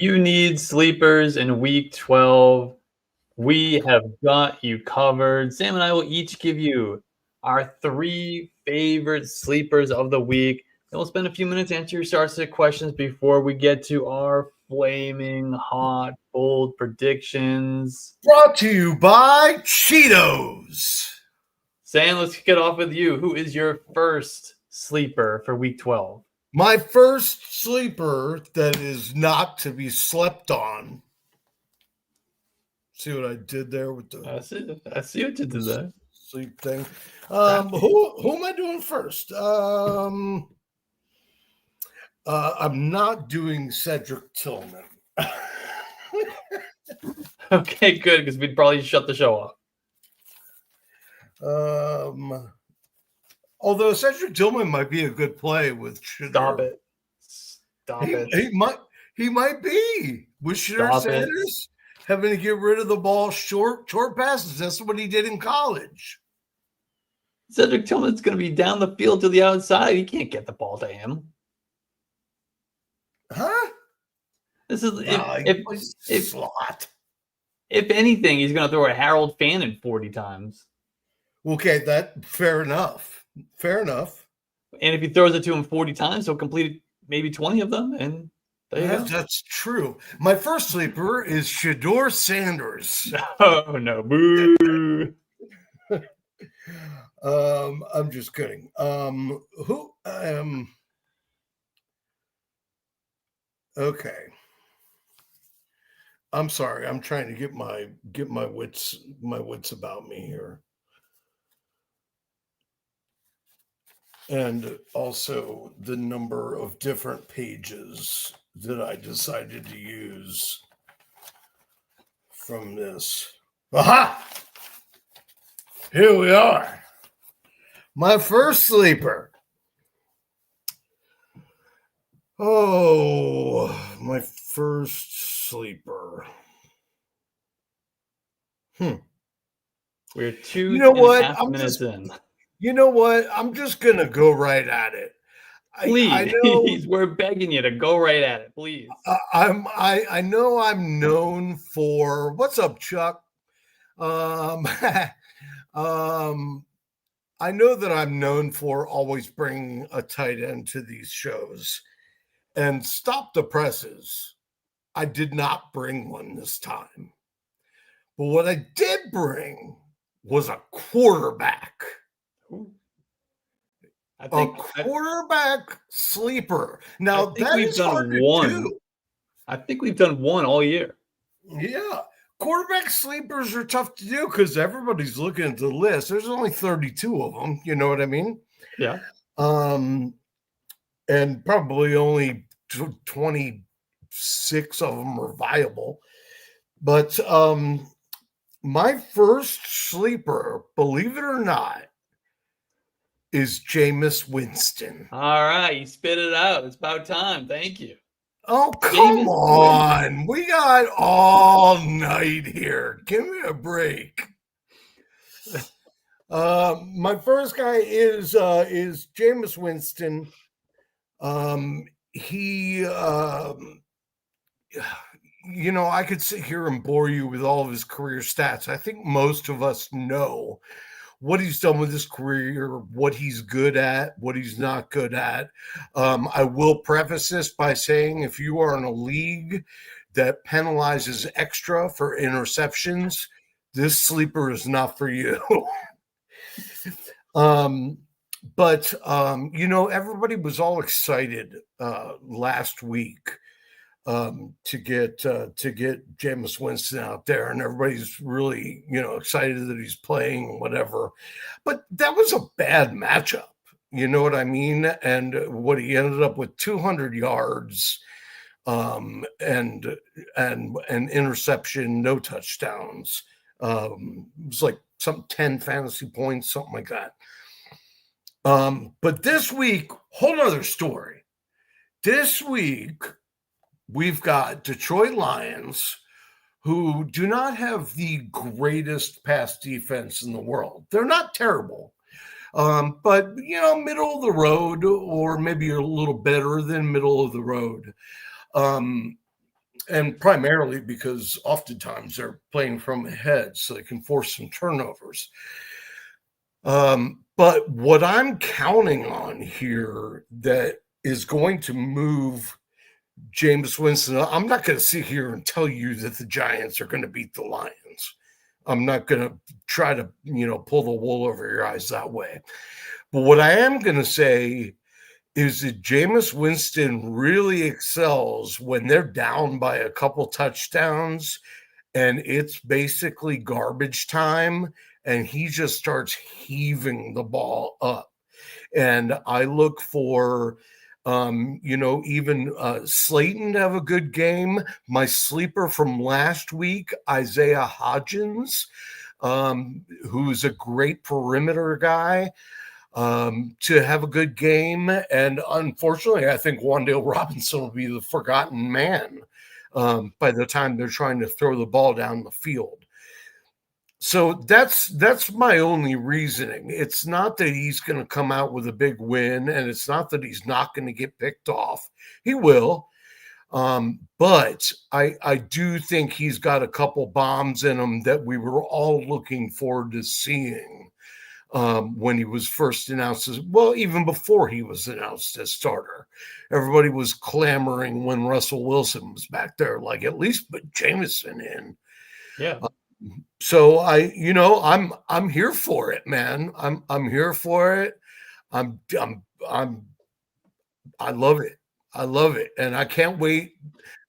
You need sleepers in week 12. We have got you covered. Sam and I will each give you our 3 favorite sleepers of the week. And we'll spend a few minutes answering your start-sit questions before we get to our flaming hot, bold predictions. Brought to you by Cheetos. Sam, let's kick it off with you. Who is your first sleeper for week 12? My first sleeper that is not to be slept on. See what I did there with the I see what you did there. Sleep thing. Who am I doing first? I'm not doing Cedric Tillman. Okay, good, because we'd probably shut the show off. Although Cedric Tillman might be a good play with Shedeur. Stop it. He might be with Shedeur Sanders having to get rid of the ball short passes. That's what he did in college. Cedric Tillman's going to be down the field to the outside. He can't get the ball to him. Huh? This is slot. If anything, he's going to throw a Harold Fannin 40 times. Okay, fair enough. Fair enough. And if he throws it to him 40 times, he'll complete maybe 20 of them. And that's true. My first sleeper is Shedeur Sanders. Oh, no. Boo. I'm just kidding. Okay. I'm sorry. I'm trying to get my wits about me here. And also the number of different pages that I decided to use from this. Aha! Here we are. My first sleeper. Oh, my first sleeper. We're 2.5 minutes in. You know what? I'm just going to go right at it. Please, we're begging you to go right at it, please. I know I'm known for, what's up, Chuck? I know that I'm known for always bringing a tight end to these shows. And stop the presses. I did not bring one this time. But what I did bring was a quarterback. A quarterback sleeper. Now, that is hard to do. I think we've done one all year. Yeah. Quarterback sleepers are tough to do because everybody's looking at the list. There's only 32 of them. You know what I mean? Yeah. And probably only 26 of them are viable. But my first sleeper, believe it or not, is Jameis Winston. All right, you spit it out. It's about time. Thank you. Oh, come on. We got all night here. Give me a break. My first guy is Jameis Winston. I could sit here and bore you with all of his career stats. I think most of us know what he's done with his career, what he's good at, what he's not good at. I will preface this by saying if you are in a league that penalizes extra for interceptions, this sleeper is not for you. But everybody was all excited last week to get Jameis Winston out there, and everybody's really excited that he's playing, whatever. But that was a bad matchup, you know what I mean? And what he ended up with 200 yards, and an interception, no touchdowns. It was like some 10 fantasy points, something like that. But this week, whole other story. This week, we've got Detroit Lions, who do not have the greatest pass defense in the world. They're not terrible, but middle of the road, or maybe a little better than middle of the road. And primarily because oftentimes they're playing from ahead, so they can force some turnovers. But what I'm counting on here that is going to move Jameis Winston, I'm not going to sit here and tell you that the Giants are going to beat the Lions. I'm not going to try to, pull the wool over your eyes that way. But what I am going to say is that Jameis Winston really excels when they're down by a couple touchdowns and it's basically garbage time and he just starts heaving the ball up. And I look for, even Slayton to have a good game. My sleeper from last week, Isaiah Hodgins, who's a great perimeter guy, to have a good game. And unfortunately, I think Wan'Dale Robinson will be the forgotten man by the time they're trying to throw the ball down the field. So that's my only reasoning. It's not that he's going to come out with a big win, and it's not that he's not going to get picked off. He will. But I do think he's got a couple bombs in him that we were all looking forward to seeing when he was first announced as, well, even before he was announced as starter. Everybody was clamoring when Russell Wilson was back there, like, at least put Jameson in. Yeah. So I'm here for it, man. I'm here for it. I love it. I love it. And I can't wait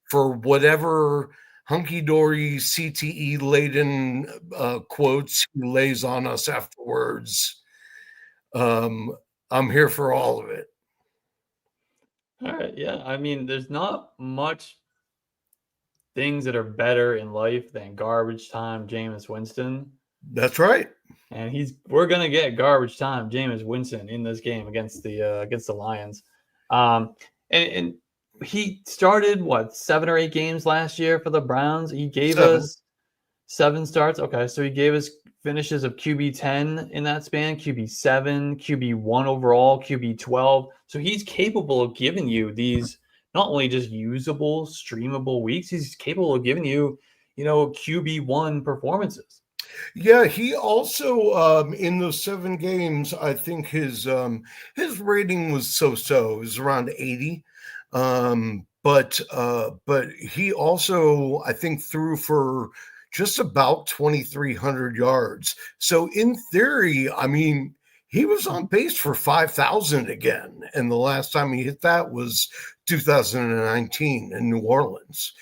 for whatever hunky-dory CTE laden quotes he lays on us afterwards. I'm here for all of it. All right. Yeah. I mean, there's not much things that are better in life than garbage time Jameis Winston. That's right. And we're gonna get garbage time Jameis Winston in this game against the Lions. And he started 7 or 8 games last year for the Browns. He gave us 7 starts. Okay, so he gave us finishes of QB 10 in that span, QB 7, QB 1 overall, QB 12. So he's capable of giving you these not only just usable, streamable weeks, he's capable of giving you, QB 1 performances. Yeah, he also in those 7 games, I think his rating was so-so. It was around 80. But he also, I think, threw for just about 2,300 yards. So in theory, I mean, he was on pace for 5,000 again. And the last time he hit that was 2019 in New Orleans.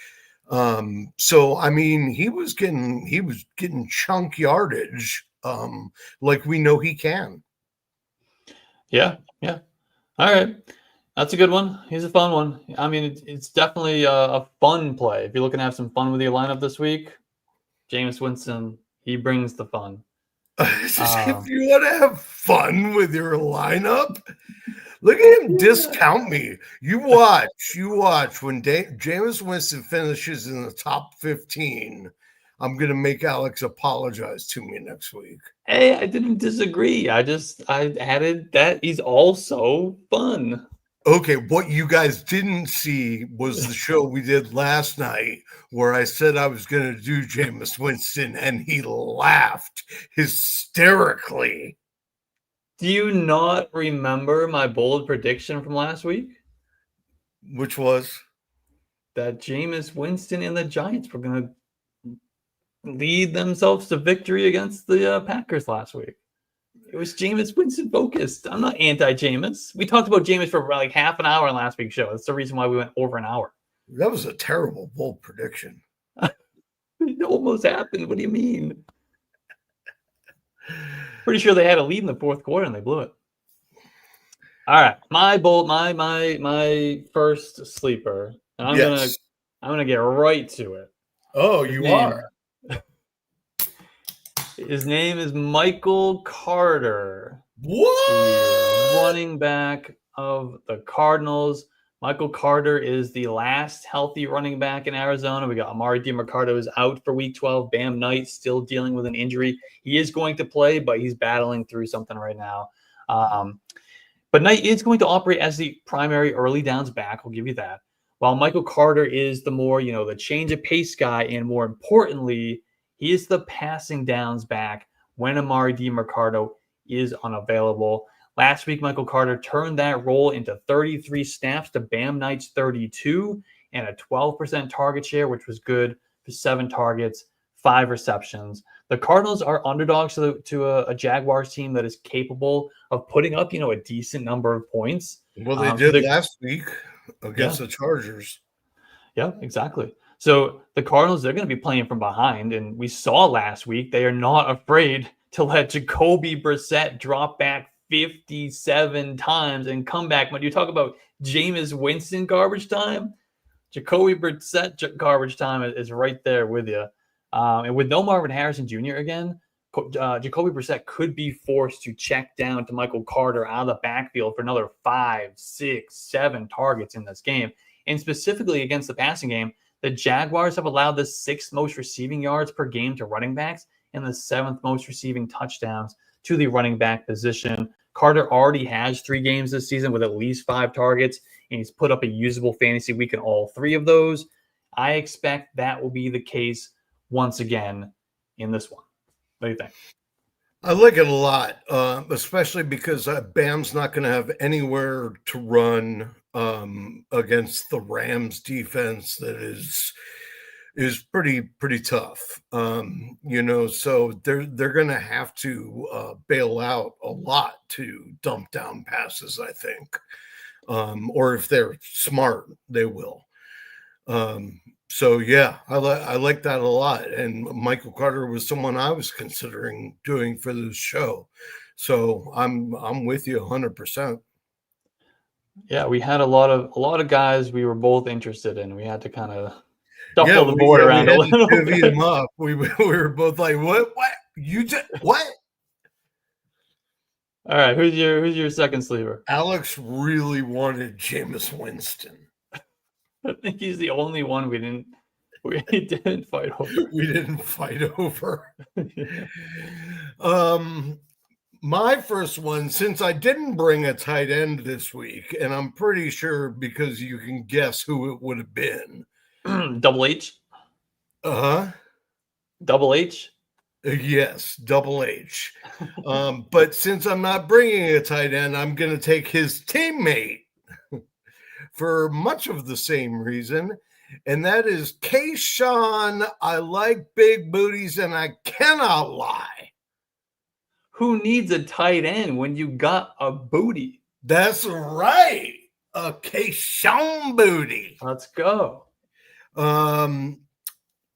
So I mean, he was getting chunk yardage, like we know he can. Yeah. All right. That's a good one. He's a fun one. I mean, it's definitely a fun play. If you're looking to have some fun with your lineup this week, Jameis Winston, he brings the fun. If you want to have fun with your lineup, look at him discount me. You watch when Jameis Winston finishes in the top 15. I'm going to make Alex apologize to me next week. Hey, I didn't disagree. I added that he's also fun. Okay, what you guys didn't see was the show we did last night where I said I was going to do Jameis Winston and he laughed hysterically. Do you not remember my bold prediction from last week? Which was? That Jameis Winston and the Giants were going to lead themselves to victory against the Packers last week. It was Jameis Winston focused. I'm not anti-Jameis. We talked about Jameis for like half an hour in last week's show. That's the reason why we went over an hour. That was a terrible bold prediction. It almost happened. What do you mean? Pretty sure they had a lead in the fourth quarter and they blew it. All right, my first sleeper, and I'm gonna get right to it. Oh, you are. His name is Michael Carter. What? The running back of the Cardinals. Michael Carter is the last healthy running back in Arizona. We got Amari DiMercato is out for week 12. Bam Knight still dealing with an injury. He is going to play, but he's battling through something right now. But Knight is going to operate as the primary early downs back. I'll give you that. while Michael Carter is the more, the change of pace guy, and more importantly, he is the passing downs back when Amari DiMercado is unavailable. Last week, Michael Carter turned that role into 33 snaps to Bam Knight's 32 and a 12% target share, which was good for 7 targets, 5 receptions. The Cardinals are underdogs to a Jaguars team that is capable of putting up, a decent number of points. Well, they did last week against the Chargers. Yeah, exactly. So the Cardinals, they're going to be playing from behind. And we saw last week, they are not afraid to let Jacoby Brissett drop back 57 times and come back. When you talk about Jameis Winston garbage time, Jacoby Brissett garbage time is right there with you. And with no Marvin Harrison Jr. again, Jacoby Brissett could be forced to check down to Michael Carter out of the backfield for another 5, 6, 7 targets in this game. And specifically against the passing game, the Jaguars have allowed the 6th most receiving yards per game to running backs and the 7th most receiving touchdowns to the running back position. Carter already has 3 games this season with at least 5 targets, and he's put up a usable fantasy week in all 3 of those. I expect that will be the case once again in this one. What do you think? I like it a lot, especially because Bam's not going to have anywhere to run against the Rams defense that is pretty tough. So they're going to have to bail out a lot to dump down passes, I think. Or if they're smart, they will. So yeah, I like that a lot. And Michael Carter was someone I was considering doing for this show. So I'm with you 100%. Yeah, we had a lot of guys we were both interested in. We had to kind of shuffle the board around a little bit. Divvy them up. We were both like, what? You did what? All right, who's your second sleeper? Alex really wanted Jameis Winston. I think he's the only one we didn't fight over. We didn't fight over. My first one, since I didn't bring a tight end this week, and I'm pretty sure because you can guess who it would have been. Double H? Uh-huh. Double H? Yes, Double H. But since I'm not bringing a tight end, I'm going to take his teammate for much of the same reason, and that is Kayshawn. I like big booties, and I cannot lie. Who needs a tight end when you got a booty? That's right, a Kayshawn booty. Let's go. Listen,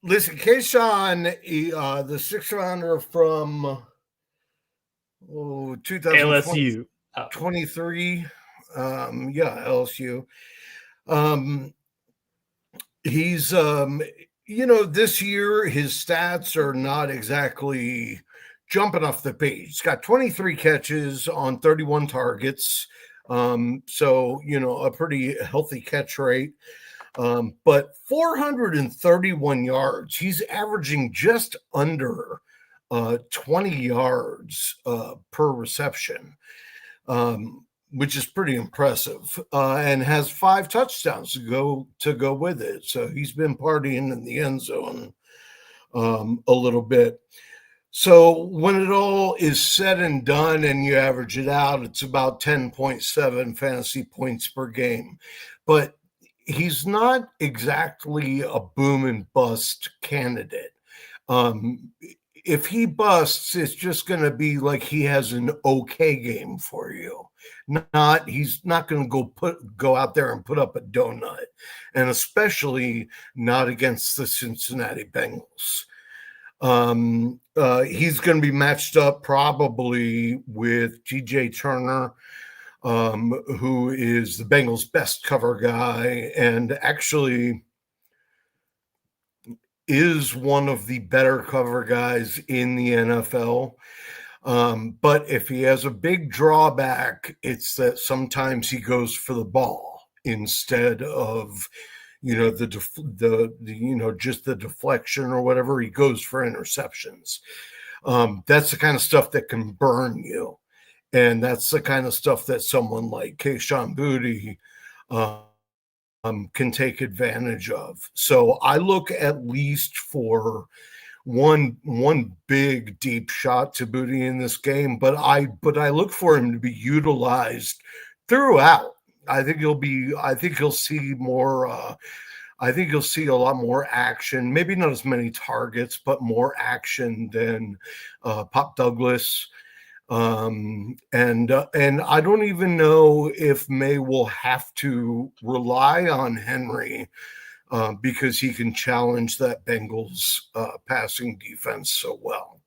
Kayshawn, the 6th rounder from 2023. LSU. LSU. He's this year his stats are not exactly jumping off the page. He's got 23 catches on 31 targets. So a pretty healthy catch rate. But 431 yards. He's averaging just under 20 yards per reception. Which is pretty impressive, and has 5 touchdowns to go with it. So he's been partying in the end zone a little bit. So when it all is said and done and you average it out, it's about 10.7 fantasy points per game. But he's not exactly a boom and bust candidate. If he busts, it's just going to be like he has an okay game for you. He's not going to go out there and put up a donut, and especially not against the Cincinnati Bengals. He's going to be matched up probably with TJ Turner, who is the Bengals' best cover guy, and actually is one of the better cover guys in the NFL. But if he has a big drawback, it's that sometimes he goes for the ball instead of, just the deflection or whatever. He goes for interceptions. That's the kind of stuff that can burn you. And that's the kind of stuff that someone like Kayshawn Boutte can take advantage of. So I look at least for one big deep shot to Booty in this game, but I look for him to be utilized throughout. I think he'll see more. I think you'll see a lot more action. Maybe not as many targets, but more action than Pop Douglas. And I don't even know if May will have to rely on Henry because he can challenge that Bengals passing defense so well.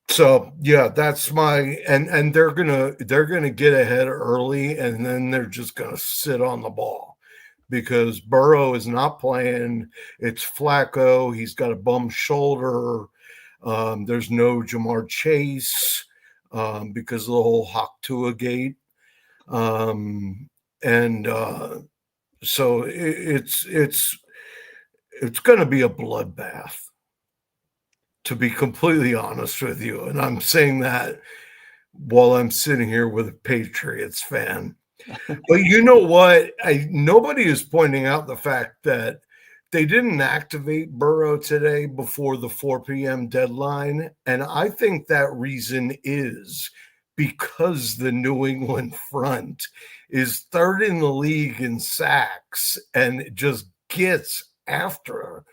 So yeah, that's my and they're gonna get ahead early, and then they're just gonna sit on the ball because Burrow is not playing. It's Flacco. He's got a bum shoulder. There's no Jamar Chase because of the whole Hawk Tua gate. So it's going to be a bloodbath, to be completely honest with you. And I'm saying that while I'm sitting here with a Patriots fan. But you know what? Nobody is pointing out the fact that they didn't activate Burrow today before the 4 p.m. deadline. And I think that reason is because the New England front is third in the league in sacks and just gets after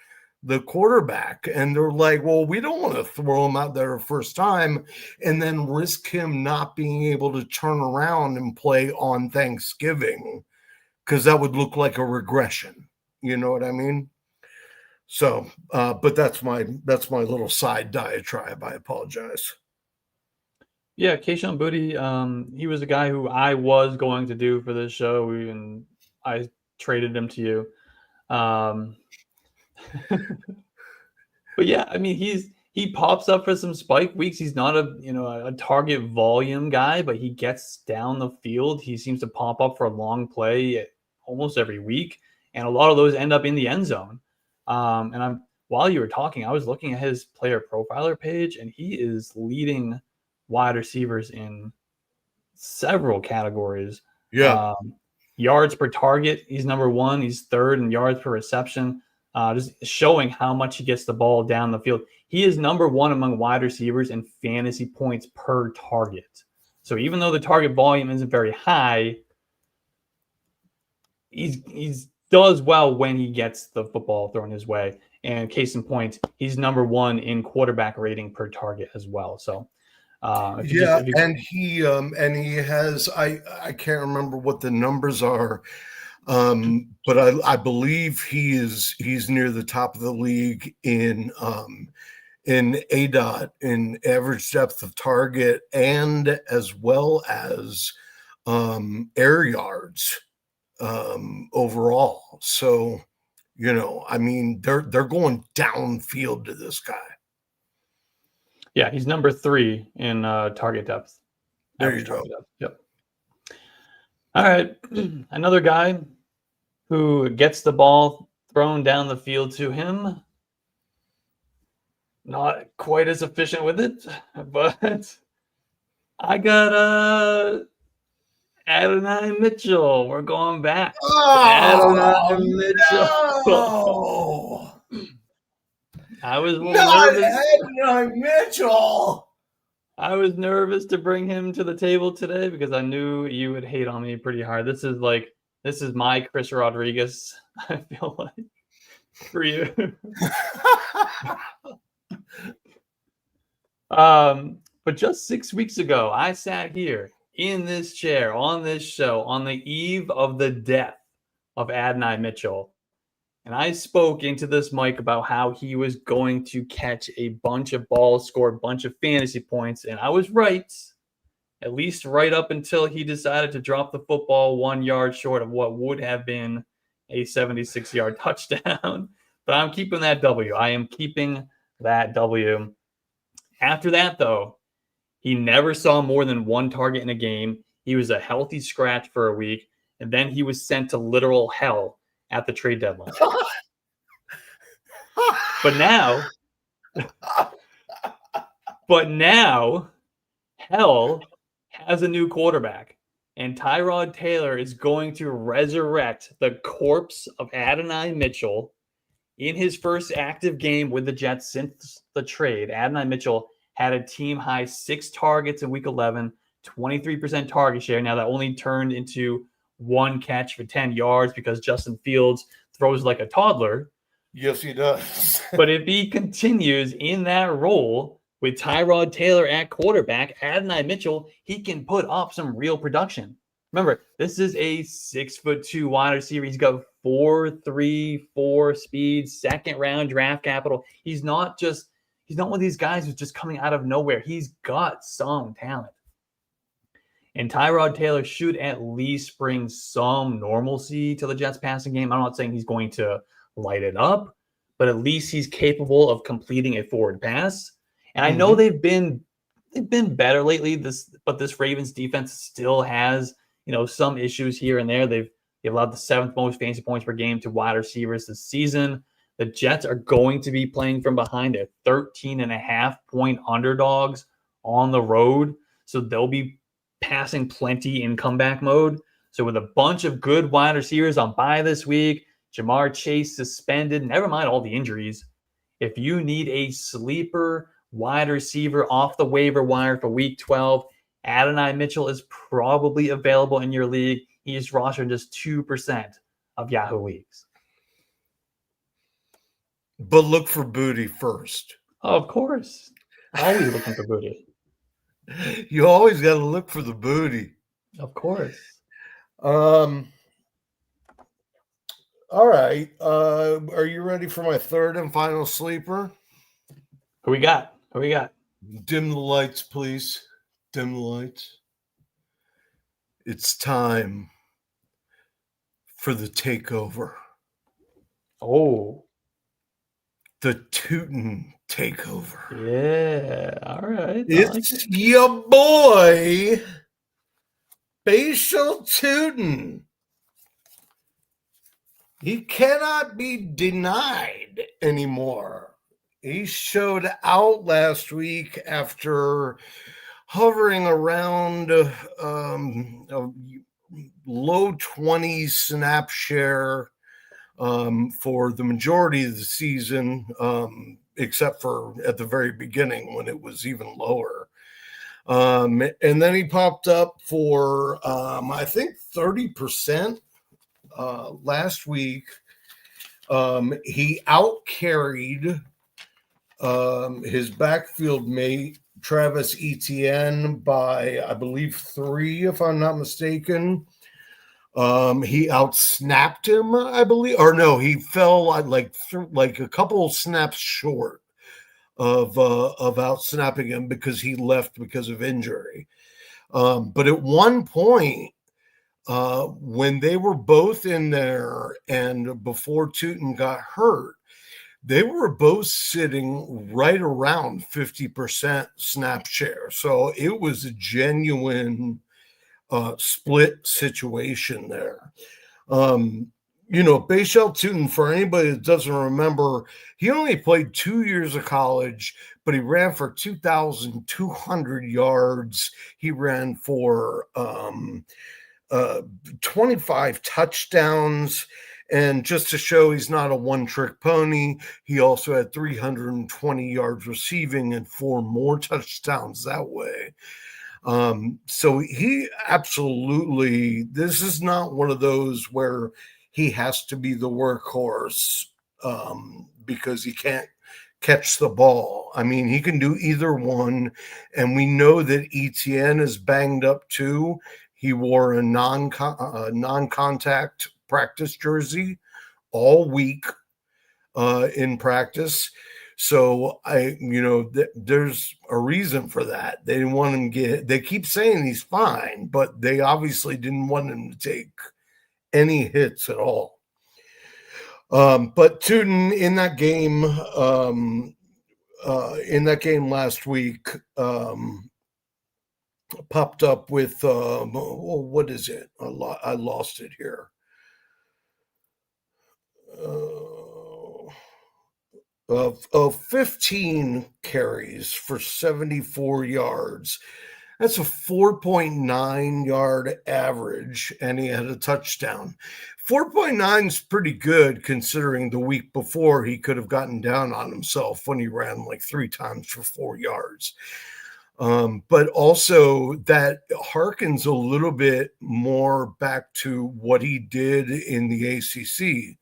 the quarterback. And they're like, well, we don't want to throw him out there first time and then risk him not being able to turn around and play on Thanksgiving, because that would look like a regression. You know what I mean? So, but that's my little side diatribe. I apologize. Yeah, Kayshon Boutte, he was a guy who I was going to do for this show, and I traded him to you. But yeah, I mean, he pops up for some spike weeks. He's not a target volume guy, but he gets down the field. He seems to pop up for a long play almost every week, and a lot of those end up in the end zone. And while you were talking, I was looking at his player profiler page, and he is leading wide receivers in several categories. Yeah. Yards per target, he's number one. He's third in yards per reception. Just showing how much he gets the ball down the field. He is number one among wide receivers in fantasy points per target. So even though the target volume isn't very high, he's does well when he gets the football thrown his way. And case in point, he's number one in quarterback rating per target as well. So and he has I can't remember what the numbers are. But I believe he's near the top of the league in ADOT, in average depth of target, and as well as air yards overall. So, I mean, they're going downfield to this guy. Yeah, he's number 3 in target depth. There you go. Yep. All right, another guy who gets the ball thrown down the field to him. Not quite as efficient with it, but I got Adonai Mitchell. We're going back. Adonai Mitchell. No! I was a little nervous. Adonai Mitchell. I was nervous to bring him to the table today because I knew you would hate on me pretty hard. This is my Chris Rodriguez, I feel like, for you. But just 6 weeks ago, I sat here in this chair on this show on the eve of the death of Adonai Mitchell. And I spoke into this mic about how he was going to catch a bunch of balls, score a bunch of fantasy points. And I was right, at least right up until he decided to drop the football 1 yard short of what would have been a 76-yard touchdown. But I'm keeping that W. I am keeping that W. After that, though, he never saw more than 1 target in a game. He was a healthy scratch for a week, and then he was sent to literal hell at the trade deadline. But now, hell has a new quarterback, and Tyrod Taylor is going to resurrect the corpse of Adonai Mitchell in his first active game with the Jets since the trade. Adonai Mitchell had a team high 6 targets in week 11, 23% target share. Now that only turned into 1 catch for 10 yards because Justin Fields throws like a toddler. Yes, he does. But if he continues in that role with Tyrod Taylor at quarterback, Adonai Mitchell, he can put up some real production. Remember, this is a 6'2" wide receiver. He's got 4.34 speed, second round draft capital. He's not one of these guys who's just coming out of nowhere. He's got some talent. And Tyrod Taylor should at least bring some normalcy to the Jets passing game. I'm not saying he's going to light it up, but at least he's capable of completing a forward pass. And I know they've been better lately. But this Ravens defense still has, some issues here and there. They've allowed the 7th most fantasy points per game to wide receivers this season. The Jets are going to be playing from behind at 13.5-point underdogs on the road. So they'll be passing plenty in comeback mode. So with a bunch of good wide receivers on bye this week, Jamar Chase suspended, never mind all the injuries. If you need a sleeper wide receiver off the waiver wire for week 12, Adonai Mitchell is probably available in your league. He is rostered in just 2% of Yahoo leagues. But look for booty first. Of course. Always looking for booty. You always got to look for the booty. Of course. All right. Are you ready for my third and final sleeper? Who we got? Dim the lights, please. Dim the lights. It's time for the takeover. Oh. The Tuten takeover. Yeah. All right. It's your boy, Bhayshul Tuten. He cannot be denied anymore. He showed out last week after hovering around a low 20s snap share for the majority of the season, except for at the very beginning when it was even lower. And then he popped up for, I think, 30% last week. He out-carried his backfield mate, Travis Etienne, by, I believe, 3, if I'm not mistaken. He outsnapped him, I believe, or no, he fell like a couple of snaps short of outsnapping him because he left because of injury. But at one point, when they were both in there and before Tuten got hurt, they were both sitting right around 50% snap share. So it was a genuine split situation there. Bhayshul Tuten, for anybody that doesn't remember, he only played 2 years of college, but he ran for 2,200 yards. He ran for 25 touchdowns. And just to show he's not a one-trick pony, he also had 320 yards receiving and 4 more touchdowns that way. So he absolutely, this is not one of those where he has to be the workhorse because he can't catch the ball. I mean, he can do either one. And we know that Etienne is banged up too. He wore a non-contact practice jersey all week in practice. So there's a reason for that. They didn't want him they keep saying he's fine, but they obviously didn't want him to take any hits at all. But Tuten in that game last week, popped up with what is it? I lost it here. 15 carries for 74 yards. That's a 4.9 yard average, and he had a touchdown. 4.9 is pretty good considering the week before he could have gotten down on himself when he ran like 3 times for 4 yards. But also that harkens a little bit more back to what he did in the ACC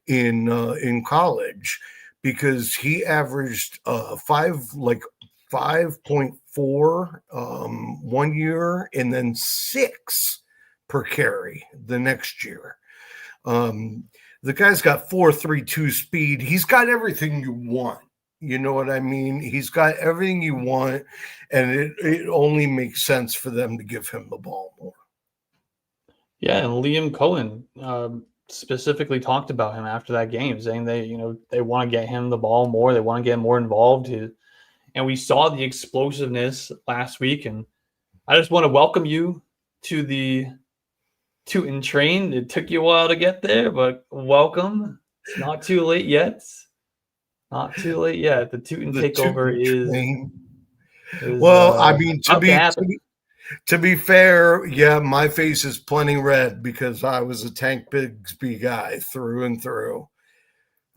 in college, because he averaged 5.4 1 year and then 6 per carry the next year. The guy's got 4.32 speed. He's got everything you want. You know what I mean? He's got everything you want, and it only makes sense for them to give him the ball more. Yeah, and Liam Cohen specifically talked about him after that game, saying they want to get him the ball more. They want to get more involved. And we saw the explosiveness last week. And I just want to welcome you to the Tuten train. It took you a while to get there, but welcome. It's not too late yet. Not too late yet. The Tuten takeover is well, I mean, to be fair, yeah, my face is plenty red because I was a Tank Bigsby guy through and through.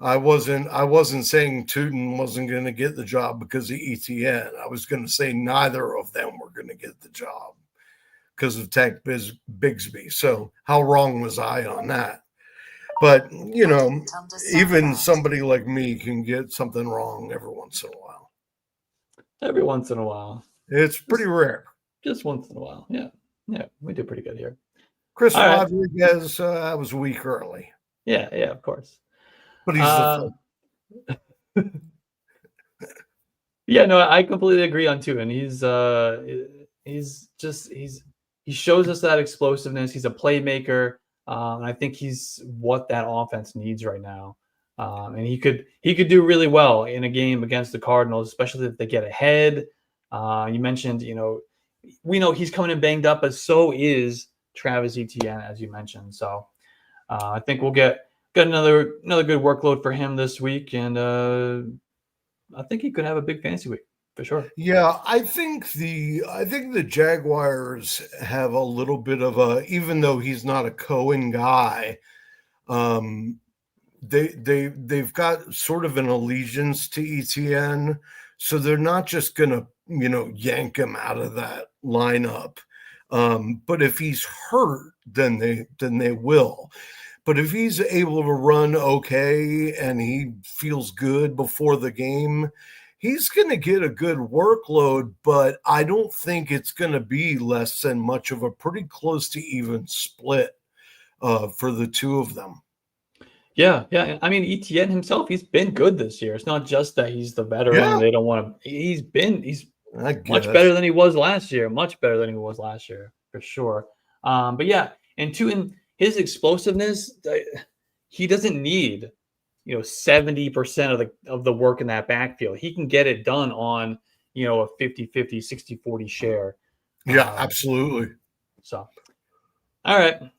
I wasn't saying Tuten wasn't going to get the job because of ETN. I was going to say neither of them were going to get the job because of Tank Bigsby. So how wrong was I on that? But, even somebody like me can get something wrong every once in a while. Every once in a while. It's pretty rare. Just once in a while. Yeah. Yeah, we did pretty good here. Chris Rodriguez was a week early. Yeah, of course. But he's the Yeah, no, I completely agree on Tuten. He shows us that explosiveness. He's a playmaker. And I think he's what that offense needs right now. And he could do really well in a game against the Cardinals, especially if they get ahead. You mentioned, we know he's coming in banged up, but so is Travis Etienne, as you mentioned. So I think we'll get another good workload for him this week, and I think he could have a big fantasy week for sure. Yeah, I think the Jaguars have a little bit of even though he's not a Cohen guy, they've got sort of an allegiance to ETN, so they're not just gonna yank him out of that lineup. But if he's hurt, then they will. But if he's able to run okay and he feels good before the game, he's going to get a good workload, but I don't think it's going to be less than much of a pretty close to even split for the two of them. Yeah. I mean, Etienne himself, he's been good this year. It's not just that he's the veteran. Yeah. They don't want to. He's much better than he was last year. Much better than he was last year, for sure. But yeah, and Tuten, his explosiveness, he doesn't need 70% of the work in that backfield. He can get it done on a 50-50, 60-40 share. Yeah, absolutely. So, all right, I'm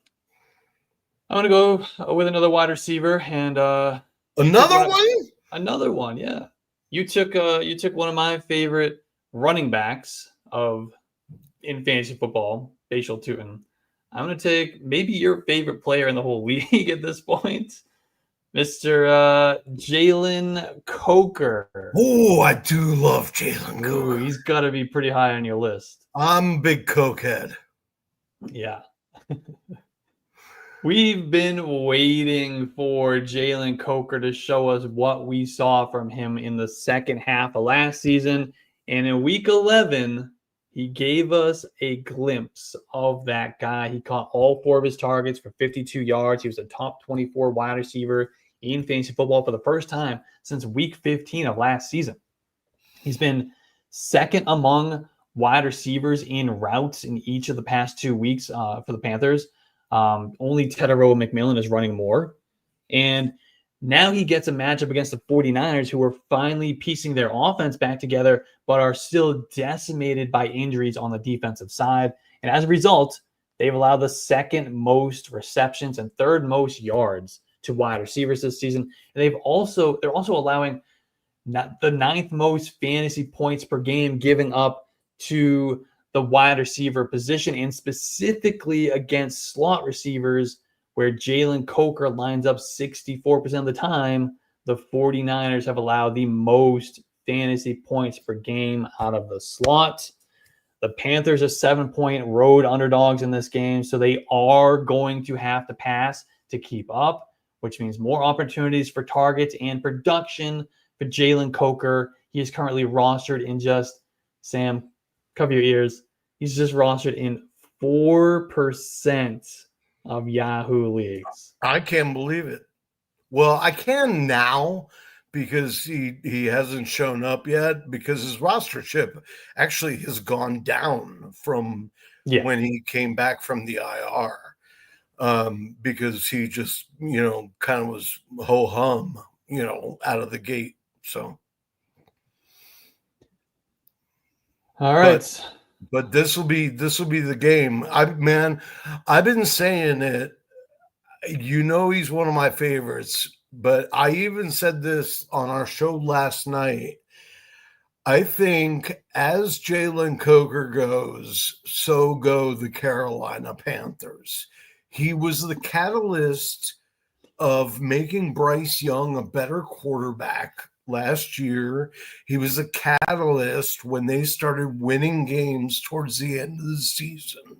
gonna go with another wide receiver and another one. Yeah, you took one of my favorite running backs in fantasy football, Bhayshul Tuten. I'm going to take maybe your favorite player in the whole league at this point, Mr. Jalen Coker. Oh, I do love Jalen Coker. He's got to be pretty high on your list. I'm a big cokehead. Yeah. We've been waiting for Jalen Coker to show us what we saw from him in the second half of last season. And in week 11, he gave us a glimpse of that guy. He caught all 4 of his targets for 52 yards. He was a top 24 wide receiver in fantasy football for the first time since week 15 of last season. He's been second among wide receivers in routes in each of the past 2 weeks for the Panthers. Only Tedero McMillan is running more. And now he gets a matchup against the 49ers, who are finally piecing their offense back together, but are still decimated by injuries on the defensive side. And as a result, they've allowed the second most receptions and third most yards to wide receivers this season. And they're also allowing the 9th most fantasy points per game given up to the wide receiver position, and specifically against slot receivers, where Jalen Coker lines up 64% of the time. The 49ers have allowed the most fantasy points per game out of the slot. The Panthers are 7-point road underdogs in this game, so they are going to have to pass to keep up, which means more opportunities for targets and production for Jalen Coker. He is currently rostered in just, Sam, cover your ears, he's just rostered in 4% of Yahoo leagues. I can't believe it. Well, I can now because he hasn't shown up yet, because his rostership actually has gone down from when he came back from the IR, because he just, kind of was ho-hum, out of the gate. So. All right. But this will be the game. I've been saying it. He's one of my favorites, but I even said this on our show last night. I think as Jalen Coker goes, so go the Carolina Panthers. He was the catalyst of making Bryce Young a better quarterback last year. He was a catalyst when they started winning games towards the end of the season.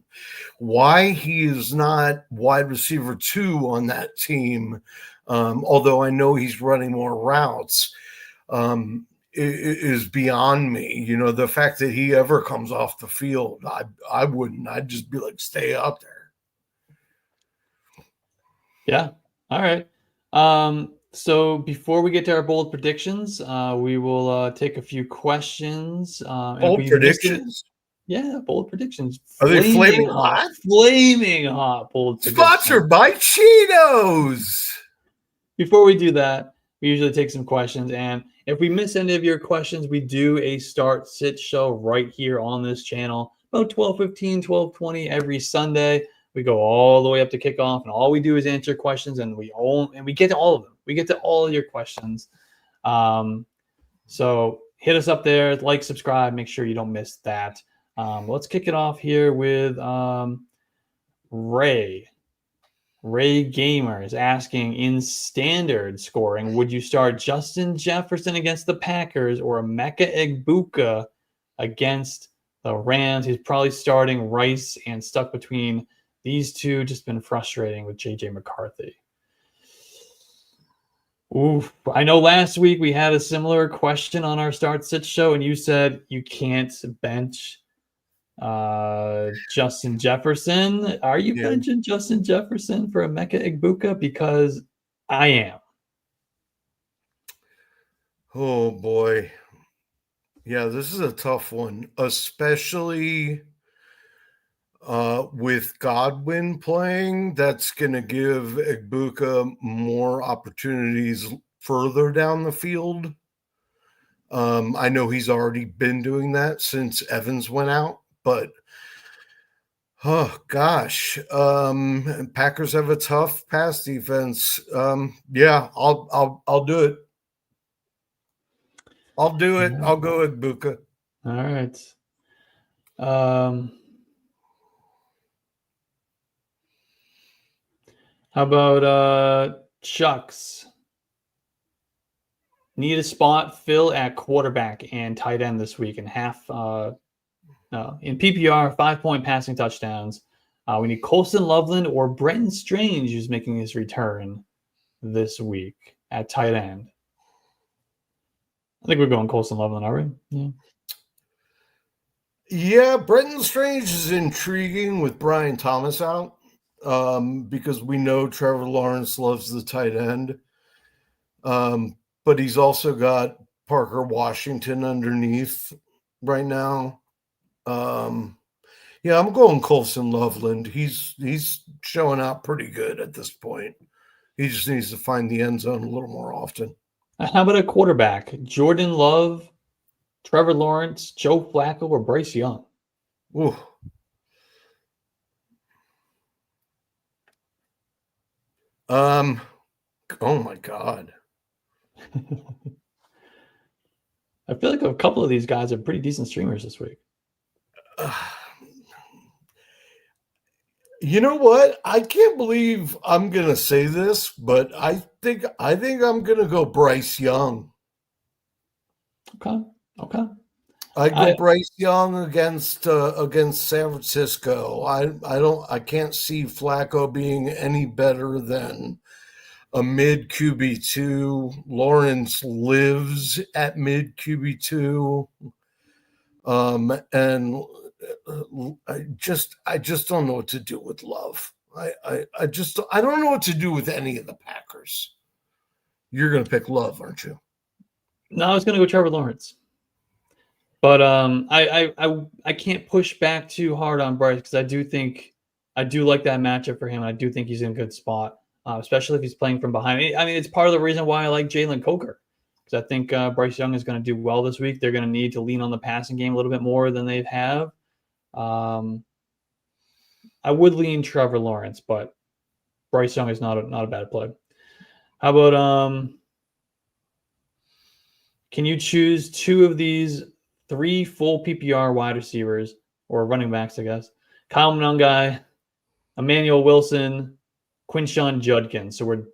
Why he is not wide receiver 2 on that team, although I know he's running more routes, is beyond me. The fact that he ever comes off the field, I wouldn't. I'd just be like, stay out there. Yeah. All right. So before we get to our bold predictions, we will take a few questions. Bold predictions? Yeah, bold predictions. Are they flaming hot? Flaming hot bold predictions. Sponsored by Cheetos. Before we do that, we usually take some questions. And if we miss any of your questions, we do a start sit show right here on this channel, about 12:15, 12:20 every Sunday. We go all the way up to kickoff, and all we do is answer questions, and we get to all of them. We get to all of your questions. So hit us up there, like, subscribe, make sure you don't miss that. Let's kick it off here with Ray. Ray Gamer is asking, in standard scoring, would you start Justin Jefferson against the Packers or Emeka Egbuka against the Rams? He's probably starting Rice and stuck between these two. Just been frustrating with JJ McCarthy. Oof. I know last week we had a similar question on our Start Sit show, and you said you can't bench Justin Jefferson. Are you benching Justin Jefferson for Emeka Egbuka? Because I am. Oh boy. Yeah, this is a tough one, especially with Godwin playing. That's going to give Egbuka more opportunities further down the field. I know he's already been doing that since Evans went out. But oh gosh, Packers have a tough pass defense. Yeah, I'll do it. I'll do it. I'll go with Egbuka. All right. How about Chucks? Need a spot fill at quarterback and tight end this week, and in PPR, 5-point passing touchdowns. We need Colston Loveland or Brenton Strange, who's making his return this week at tight end. I think we're going Colston Loveland, are we? Yeah. Yeah, Brenton Strange is intriguing with Brian Thomas out, because we know Trevor Lawrence loves the tight end. But he's also got Parker Washington underneath right now. Yeah, I'm going Colston Loveland. He's showing out pretty good at this point. He just needs to find the end zone a little more often. How about a quarterback? Jordan Love, Trevor Lawrence, Joe Flacco, or Bryce Young? Ooh. Oh my God. I feel like a couple of these guys are pretty decent streamers this week. You know what? I can't believe I'm gonna say this, but I think I'm gonna go Bryce Young. Okay. Okay. I go I Bryce Young against San Francisco. I can't see Flacco being any better than a mid QB2. Lawrence lives at mid QB2. And I just don't know what to do with Love. I don't know what to do with any of the Packers. You're gonna pick Love, aren't you? No, I was gonna go Trevor Lawrence. But I can't push back too hard on Bryce because I do like that matchup for him. I do think he's in a good spot, especially if he's playing from behind. I mean, it's part of the reason why I like Jalen Coker because I think Bryce Young is going to do well this week. They're going to need to lean on the passing game a little bit more than they have. Um, I would lean Trevor Lawrence, but Bryce Young is not a bad play. How about can you choose two of these three full PPR wide receivers or running backs, I guess? Kyle Monangai, Emmanuel Wilson, Quinshawn Judkins. So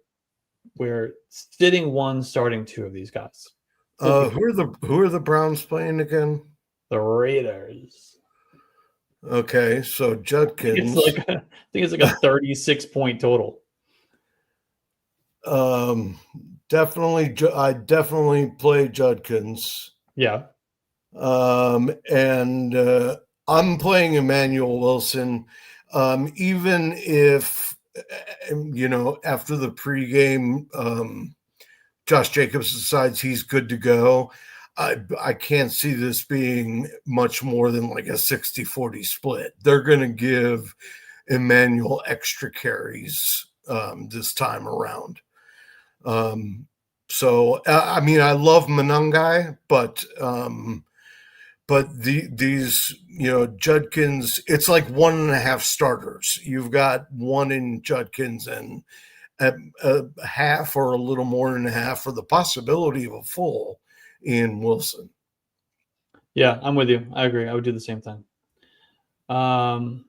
we're sitting one, starting two of these guys. Who are the Browns playing again? The Raiders. Okay, so Judkins. I think it's like a 36-point total. I definitely play Judkins. Yeah. And I'm playing Emmanuel Wilson. Even if after the pregame, Josh Jacobs decides he's good to go. I can't see this being much more than like a 60-40 split. They're going to give Emmanuel extra carries this time around. So I mean, I love Monangai, but these Judkins, it's like 1.5 starters. You've got one in Judkins and a half or a little more than a half for the possibility of a full in Wilson. Yeah, I'm with you. I agree. I would do the same thing. How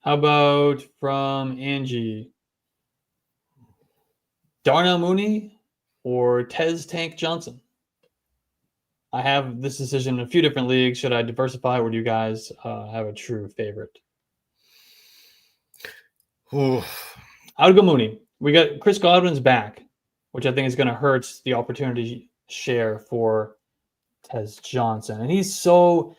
about from Angie? Darnell Mooney or Tez Tank Johnson? I have this decision in a few different leagues. Should I diversify, or do you guys have a true favorite? Ooh. I would go Mooney. We got Chris Godwin's back, which I think is going to hurt the opportunity share for Tez Johnson, and he's so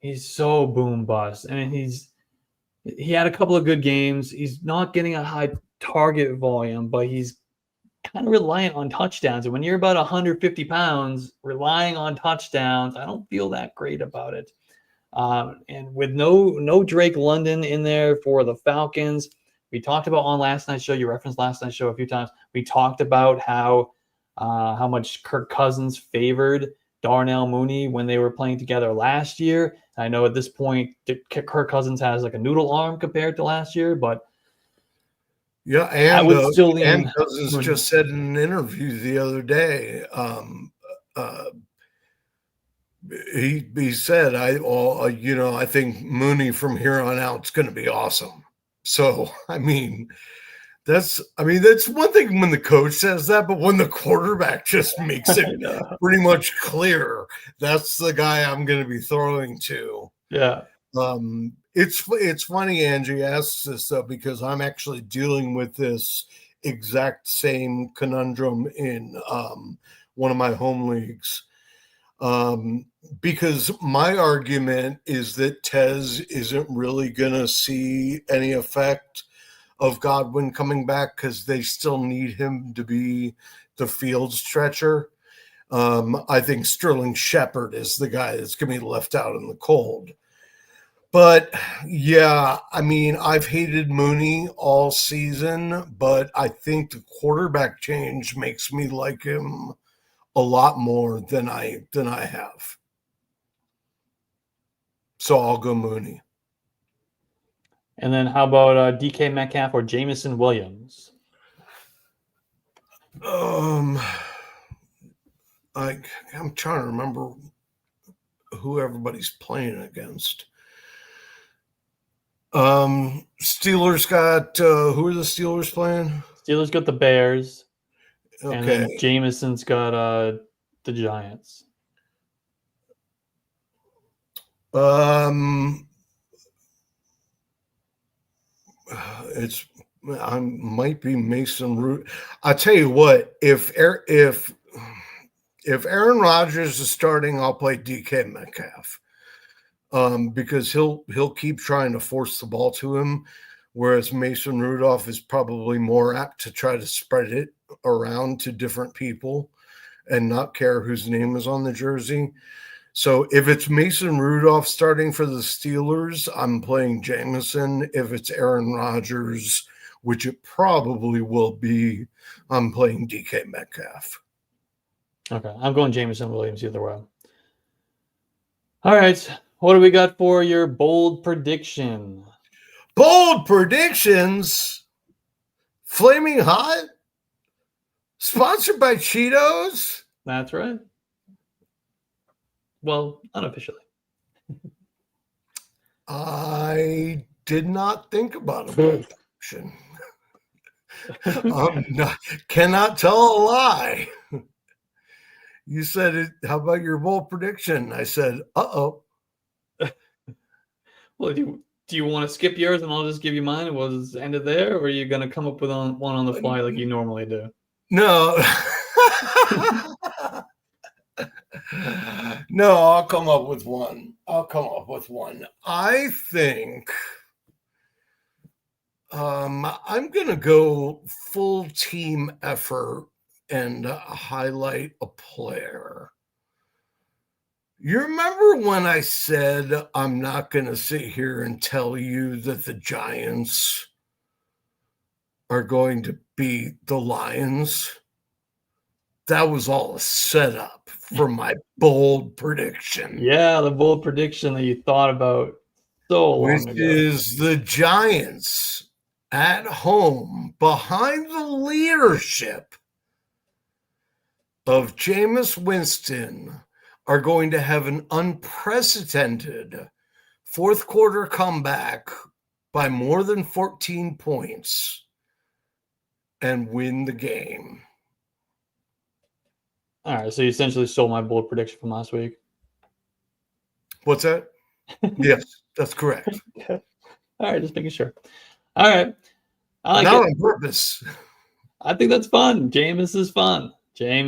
boom bust. I mean, he had a couple of good games. He's not getting a high target volume, but he's kind of reliant on touchdowns. And when you're about 150 pounds, relying on touchdowns, I don't feel that great about it. And with no Drake London in there for the Falcons, we talked about on last night's show. You referenced last night's show a few times. We talked about how much Kirk Cousins favored Darnell Mooney when they were playing together last year. I know at this point Kirk Cousins has like a noodle arm compared to last year, but yeah, I would still lean. And Cousins just said in an interview the other day, he said, I think Mooney from here on out is going to be awesome. So, I mean, that's one thing when the coach says that, but when the quarterback just makes it pretty much clear, that's the guy I'm going to be throwing to. Yeah. It's funny Angie asks this though, because I'm actually dealing with this exact same conundrum in one of my home leagues. Because my argument is that Tez isn't really going to see any effect of Godwin coming back because they still need him to be the field stretcher. I think Sterling Shepard is the guy that's going to be left out in the cold. But yeah, I mean, I've hated Mooney all season, but I think the quarterback change makes me like him a lot more than I have. So I'll go Mooney. And then how about DK Metcalf or Jameson Williams? I'm trying to remember who everybody's playing against. Steelers got who are the Steelers playing? Steelers got the Bears, and Okay. then Jameson's got the Giants. It's I might be Mason Root. I tell you what, if Aaron Rodgers is starting, I'll play DK Metcalf. Because he'll keep trying to force the ball to him, whereas Mason Rudolph is probably more apt to try to spread it around to different people and not care whose name is on the jersey. So if it's Mason Rudolph starting for the Steelers, I'm playing Jameson. If it's Aaron Rodgers, which it probably will be, I'm playing DK Metcalf. Okay, I'm going Jameson Williams either way. All right, what do we got for your bold prediction? Bold predictions? Flaming Hot? Sponsored by Cheetos? That's right. Well, unofficially. I did not think about a bold prediction. Cannot tell a lie. You said it. How about your bold prediction? I said, uh-oh. Well, do you want to skip yours and I'll just give you mine and we'll just end it there? Or are you going to come up with one on the fly like you normally do? No. No, I'll come up with one. I think I'm going to go full team effort and highlight a player. You remember when I said I'm not going to sit here and tell you that the Giants are going to beat the Lions? That was all a setup for my bold prediction. Yeah, the bold prediction that you thought about so long ago. Which is the Giants at home behind the leadership of Jameis Winston are going to have an unprecedented fourth quarter comeback by more than 14 points and win the game. All right, so you essentially stole my bold prediction from last week. What's that? Yes, that's correct. All right, just making sure. All right. Not on purpose. I think that's fun. Jameis is fun. And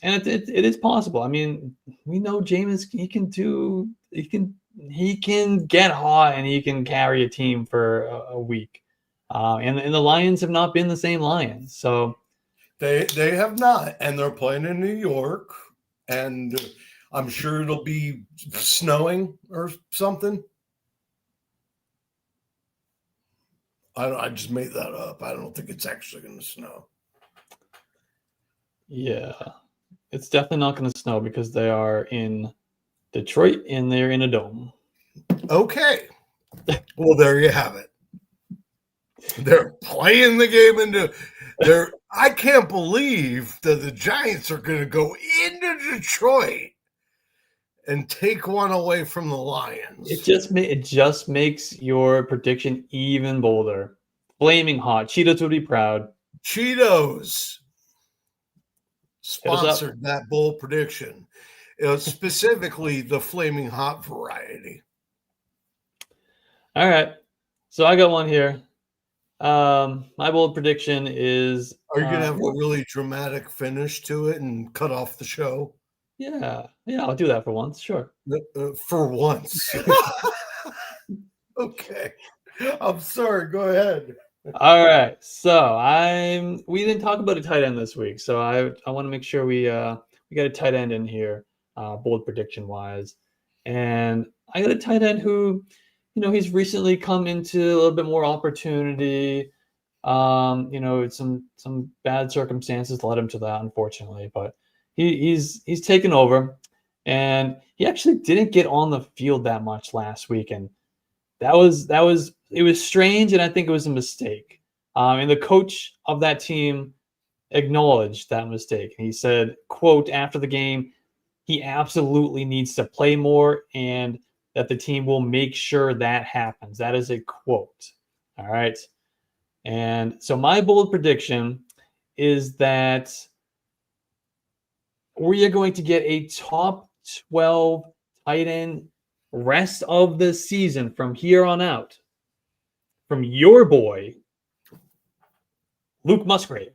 it is possible. I mean, we know Jameis, he can get hot and he can carry a team for a week. And the Lions have not been the same Lions. So they have not, and they're playing in New York, and I'm sure it'll be snowing or something. I just made that up. I don't think it's actually going to snow. Yeah, it's definitely not going to snow because they are in Detroit and they're in a dome. Okay. Well, there you have it. They're playing the game I can't believe that the Giants are going to go into Detroit and take one away from the Lions. It just makes your prediction even bolder. Flaming hot. Cheetos would be proud. Cheetos sponsored that bold prediction. It was specifically the flaming hot variety. All right. So I got one here. My bold prediction is... Are you going to have a really dramatic finish to it and cut off the show? Yeah, I'll do that for once. Sure. For once. Okay. I'm sorry. Go ahead. All right. So we didn't talk about a tight end this week, so I want to make sure we got a tight end in here, bold prediction wise, and I got a tight end who, he's recently come into a little bit more opportunity. Some bad circumstances led him to that, unfortunately, but he's taken over, and he actually didn't get on the field that much last week, and it was strange, and I think it was a mistake. And the coach of that team acknowledged that mistake. And he said, quote, after the game, he absolutely needs to play more, and that the team will make sure that happens. That is a quote. All right. And so my bold prediction is that we are going to get a top 12 tight end rest of the season from here on out from your boy, Luke Musgrave.